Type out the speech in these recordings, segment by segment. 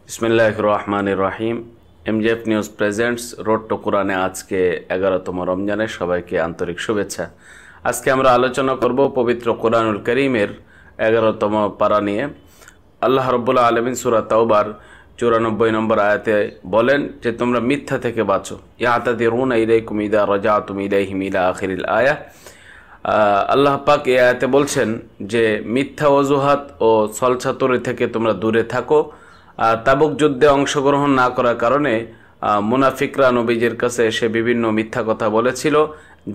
বিসমিল্লাহির রহমানির রহিম। এমজেএফ news presents road two কোরআনে আজকে 11তম রমজানের সবাইকে আন্তরিক শুভেচ্ছা। আজকে আমরা আলোচনা করব পবিত্র কোরআনুল কারীমের 11তম পারা নিয়ে। আল্লাহ রাব্বুল আলামিন সূরা তাওবার 94 নম্বর আয়াতে বলেন যে তোমরা মিথ্যা থেকে বাঁচো। ইয়াতাদিরুনা ইলাইকুম ইযা রাজাতুম ইলাইহিম ইলা আখিরিল আয়াহ। আল্লাহ পাক এই আয়াতে বলছেন যে মিথ্যা অজুহাত ও ছলছাতুরি থেকে তোমরা দূরে থাকো। তাবুক যুদ্ধে অংশগ্রহণ না করার কারণে মুনাফিকরা নবীজির কাছে এসে বিভিন্ন মিথ্যা কথা বলেছিল,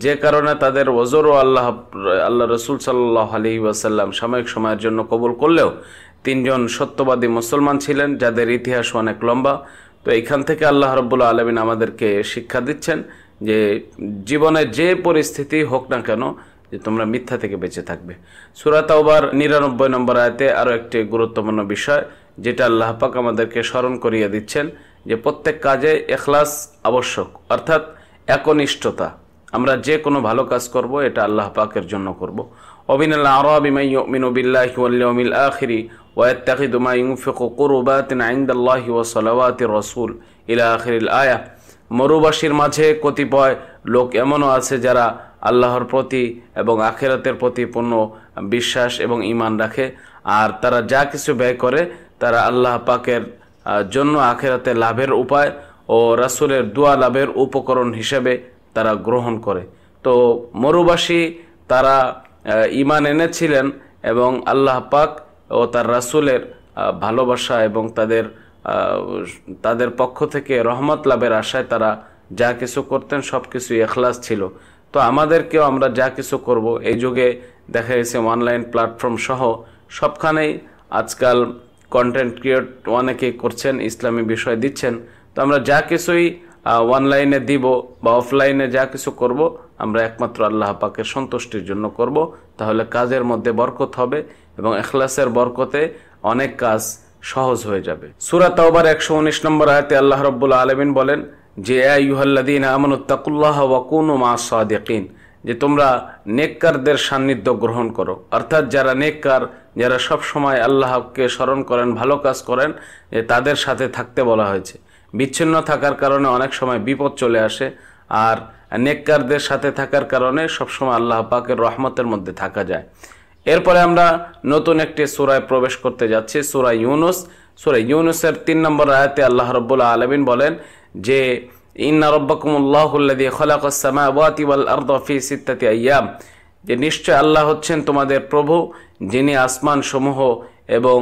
যে কারণে তাদের ওজরও আল্লাহ রসুল সাল্লাল্লাহু আলাইহি ওয়াসাল্লাম সাময়িক সময়ের জন্য কবুল করলেও তিনজন সত্যবাদী মুসলমান ছিলেন যাদের ইতিহাস অনেক লম্বা। তো এইখান থেকে আল্লাহ রাব্বুল আলামিন আমাদেরকে শিক্ষা দিচ্ছেন যে জীবনে যে পরিস্থিতি হোক না কেন যে তোমরা মিথ্যা থেকে বেঁচে থাকবে। সূরা তাওবার 99 নম্বর আয়াতে আরও একটি গুরুত্বপূর্ণ বিষয় যেটা আল্লাহ পাক আমাদেরকে স্মরণ করিয়ে দিচ্ছেন যে প্রত্যেক কাজে ইখলাস আবশ্যক, অর্থাৎ একনিষ্ঠতা। আমরা যে কোনো ভালো কাজ করব এটা আল্লাহ পাকের জন্য করব। ওয়ামিনাল আরাবি মান ইউমিনু বিল্লাহি ওয়াল ইয়াউমিল আখিরি ওয়া ইয়াত্তাখিযু মা ইউনফিকু কুরবাতিন ইনদাল্লাহি ওয়া সালাওয়াতির রাসূল ইলা আখিরিল আয়াহ। মরুবাসীর মাঝে কতিপয় লোক এমনও আছে যারা আল্লাহর প্রতি এবং আখিরাতের প্রতি পূর্ণ বিশ্বাস এবং ঈমান রাখে, আর তারা যা কিছু ব্যয় করে তারা আল্লাহ পাকের জন্য আখিরাতে লাভের উপায় ও রাসূলের দোয়া লাভের উপকরণ হিসেবে তারা গ্রহণ করে। তো মরুবাসী তারা ঈমান এনেছিলেন এবং আল্লাহ পাক ও তার রাসূলের ভালোবাসা এবং তাদের পক্ষ থেকে রহমত লাভের আশায় তারা যা কিছু করতেন সব কিছুই ইখলাস ছিল। তো আমাদেরকেও আমরা যা কিছু করব, এই যুগে দেখা গেছে অনলাইন প্ল্যাটফর্ম সহ সবখানেই আজকাল কন্টেন্ট ক্রিয়েট অনেকেই করছেন, ইসলামী বিষয় দিচ্ছেন। তো আমরা যা কিছুই অনলাইনে দিব বা অফলাইনে যা কিছু করব আমরা একমাত্র আল্লাহ পাকের সন্তুষ্টির জন্য করব, তাহলে কাজের মধ্যে বরকত হবে এবং ইখলাসের বরকতে অনেক কাজ সহজ হয়ে যাবে। সূরা তাওবার 119 নম্বর আয়াতে আল্লাহ রাব্বুল আলামিন বলেন যে ইয়া আইয়ুহাল্লাযীনা আমানুত্তাকুল্লাহা ওয়া কুনু মা'আস সাদিকিন, যে তোমরা নেককারদের সান্নিধ্য গ্রহণ করো, অর্থাৎ যারা নেককার, যারা সব সময় আল্লাহকে স্মরণ করেন, ভালো কাজ করেন, যে তাদের সাথে থাকতে বলা হয়েছে। বিচ্ছিন্ন থাকার কারণে অনেক সময় বিপদ চলে আসে, আর নেককারদের সাথে থাকার কারণে সবসময় আল্লাহ পাকের রহমতের মধ্যে থাকা যায়। এরপরে আমরা নতুন একটি সূরায় প্রবেশ করতে যাচ্ছি, সূরা ইউনুস। সূরা ইউনুসের 3 নম্বর আয়াতে আল্লাহ রাব্বুল আলামিন বলেন যে ইন্না রাব্বাকুমুল্লাহুল্লাযী খালাকাস সামাওয়াতি ওয়াল আরদা ফি সিত্তাতি আইয়াম, যে নিশ্চয় আল্লাহ হচ্ছেন তোমাদের প্রভু, যিনি আসমান সমূহ এবং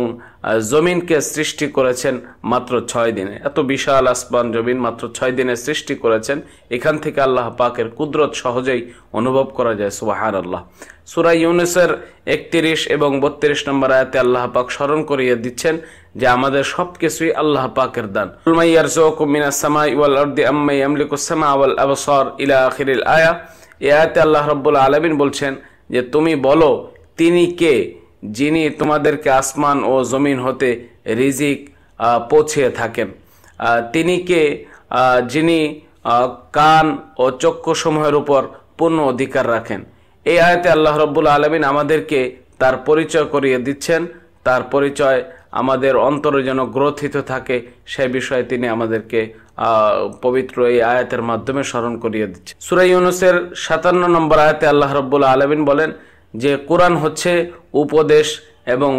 জমিনকে সৃষ্টি করেছেন মাত্র 6 দিনে। এত বিশাল আসমান জমিন মাত্র 6 দিনে সৃষ্টি করেছেন। এখান থেকে আল্লাহ পাকের কুদরত সহজেই অনুভব করা যায়। সুবহানাল্লাহ। সূরা ইউনুসের 31 এবং 32 নম্বর আয়াতে আল্লাহ পাক স্মরণ করিয়ে দিচ্ছেন যে আমাদের সবকিছুই আল্লাহ পাকের দান। কুল মান ইয়ারযুকুকুম মিনাস সামাই ওয়াল আরদি আম্মান ইয়ামলিকুস সামা ওয়াল আবসার ইলা আখিরিল আয়াহ। এই আয়াতে আল্লাহ রাব্বুল আলামিন বলছেন যে তুমি বলো তিনি কে, যিনি তোমাদেরকে আসমান ও জমিন হতে রিজিক পৌঁছিয়ে থাকেন। তিনি কে, যিনি কান ও চক্ষুসমূহের উপর পূর্ণ অধিকার রাখেন। এই আয়াতে আল্লাহ রাব্বুল আলামিন আমাদেরকে তার পরিচয় করিয়ে দিচ্ছেন। তার পরিচয় আমাদের অন্তরে যেন গ্রথিত থাকে সে বিষয়ে তিনি আমাদেরকে পবিত্র এই আয়াতের মাধ্যমে স্মরণ করিয়ে দিচ্ছেন। সূরা ইউনুসের 57 নম্বর আয়াতে আল্লাহ রাব্বুল আলামিন বলেন যে কোরআন হচ্ছে উপদেশ এবং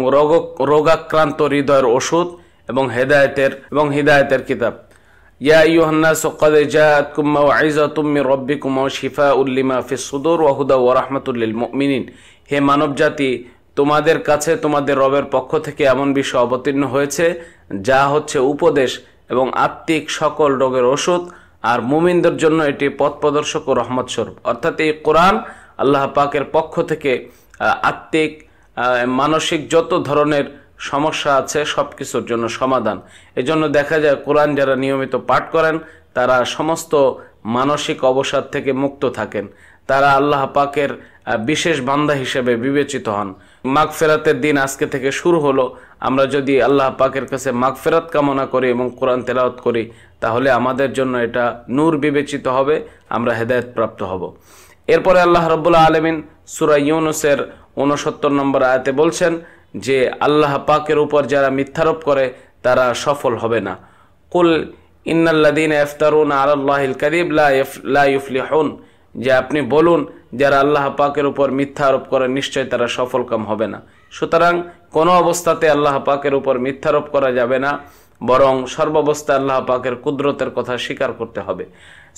রোগাক্রান্ত হৃদয়ের ওষুধ এবং হিদায়াতের কিতাব। ইয়া আইয়ুহান নাসু ক্বাদ জাআতকুম মাউইযাতুম মির রাব্বিকুম ওয়া শিফাউল লিমা ফিস সুদুর ওয়া হুদা ওয়া রাহমাতুল লিল মুমিনিন। হে মানব জাতি, তোমাদের কাছে তোমাদের রবের পক্ষ থেকে এমন বিষয় অবতীর্ণ হয়েছে যা হচ্ছে উপদেশ এবং আত্মিক সকল রোগের ওষুধ, আর মুমিনদের জন্য এটি পথ প্রদর্শক ও রহমত স্বরূপ। অর্থাৎ এই কোরআন আল্লাহ পাকের পক্ষ থেকে আত্মিক মানসিক যত ধরনের সমস্যা আছে সব কিছুর জন্য সমাধান। এজন্য দেখা যায় কোরআন যারা নিয়মিত পাঠ করেন তারা সমস্ত মানসিক অবসাদ থেকে মুক্ত থাকেন, তারা আল্লাহ পাকের বিশেষ বান্দা হিসেবে বিবেচিত হন। মাগফিরাতের দিন আজকে থেকে শুরু হলো। আমরা যদি আল্লাহ পাকের কাছে মাগফিরাত কামনা করি এবং কোরআন তেলাওয়াত করি তাহলে আমাদের জন্য এটা নূর বিবেচিত হবে, আমরা হেদায়েত প্রাপ্ত হব। এরপরে আল্লাহ রাব্বুল আলামিন সূরা ইউনুসের 69 নম্বর আয়াতে বলছেন যে আল্লাহ পাকের উপর যারা মিথ্যারোপ করে তারা সফল হবে না। কুল ইন্নাল্লাযীনা ইফতারুনা আলাল্লাহিল কাযিব লা ইফলিহুন, যে আপনি বলুন যারা আল্লাহ পাকের উপর মিথ্যা আরোপ করে নিশ্চয় তারা সফলকাম হবে না। সুতরাং কোনো অবস্থাতে আল্লাহ পাকের উপর মিথ্যা আরোপ করা যাবে না, বরং সর্বাবস্থায় আল্লাহ পাকের কুদরতের কথা স্বীকার করতে হবে।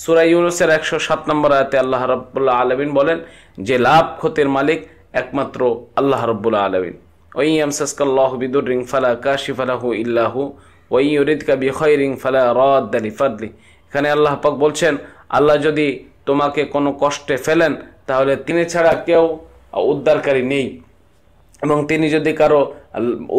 সূরা ইউনূসের 107 নম্বর আয়াতে আল্লাহ রাব্বুল আলামিন বলেন যে লাভ ক্ষতির মালিক একমাত্র আল্লাহ রাব্বুল আলামিন। ওয়া ইয়ামসাসকাল্লাহু বিদুররিন ফালা কাশিফা লাহু ইল্লা হু ওয়া ইউরিদকা বিখাইরিন ফালা রাদ্দা লিফাদলি। এখানে আল্লাহ পাক বলছেন আল্লাহ যদি তোমাকে কোনো কষ্টে ফেলেন তাহলে তিনি ছাড়া কেউ উদ্ধারকারী নেই, এবং তিনি যদি কারো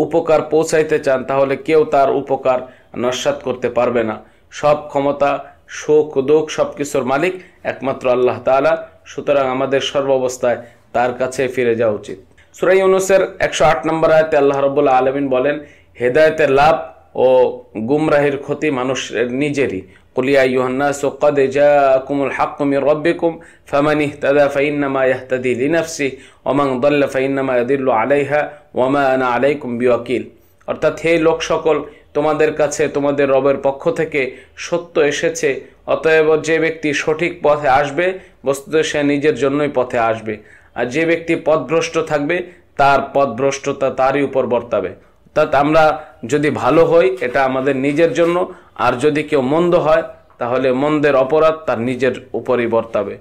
উপকার পৌঁছাইতে চান তাহলে কেউ তার উপকার নস্যাৎ করতে পারবে না। সব ক্ষমতা, সুখ দুঃখ সবকিছুর মালিক একমাত্র আল্লাহ তাআলা। সুতরাং আমাদের সর্বাবস্থায় তার কাছে ফিরে যাওয়া উচিত। সূরা ইউনূসের 108 নম্বর আয়াতে আল্লাহ রাব্বুল আলামিন বলেন হেদায়েতের লাভ ও গুমরাহির ক্ষতি মানুষের নিজেরই। কুল ইয়া আইয়ুহান নাসু ক্বাদ জাআকুমুল হাক্কু মির রাব্বিকুম ফামান ইহতাদা ফাইন্নামা ইয়াহতাদি লিনাফসিহি ওয়া মান দাল্লা ফাইন্নামা ইয়াদিল্লু আলাইহা ওয়া মা আনা আলাইকুম বিওয়াকিল। অর্থাৎ হে লোক সকল, তোমাদের কাছে তোমাদের রবের পক্ষ থেকে সত্য এসেছে, অতএব যে ব্যক্তি সঠিক পথে আসবে বস্তুত সে নিজের জন্যই পথে আসবে, আর যে ব্যক্তি পথভ্রষ্ট থাকবে তার পথভ্রষ্টতা তারই উপর বর্তাবে। অর্থাৎ আমরা যদি ভালো হই এটা আমাদের নিজের জন্য, আর যদি কেউ মন্দ হয় তাহলে মন্দের অপরাধ তার নিজের উপরই বর্তাবে।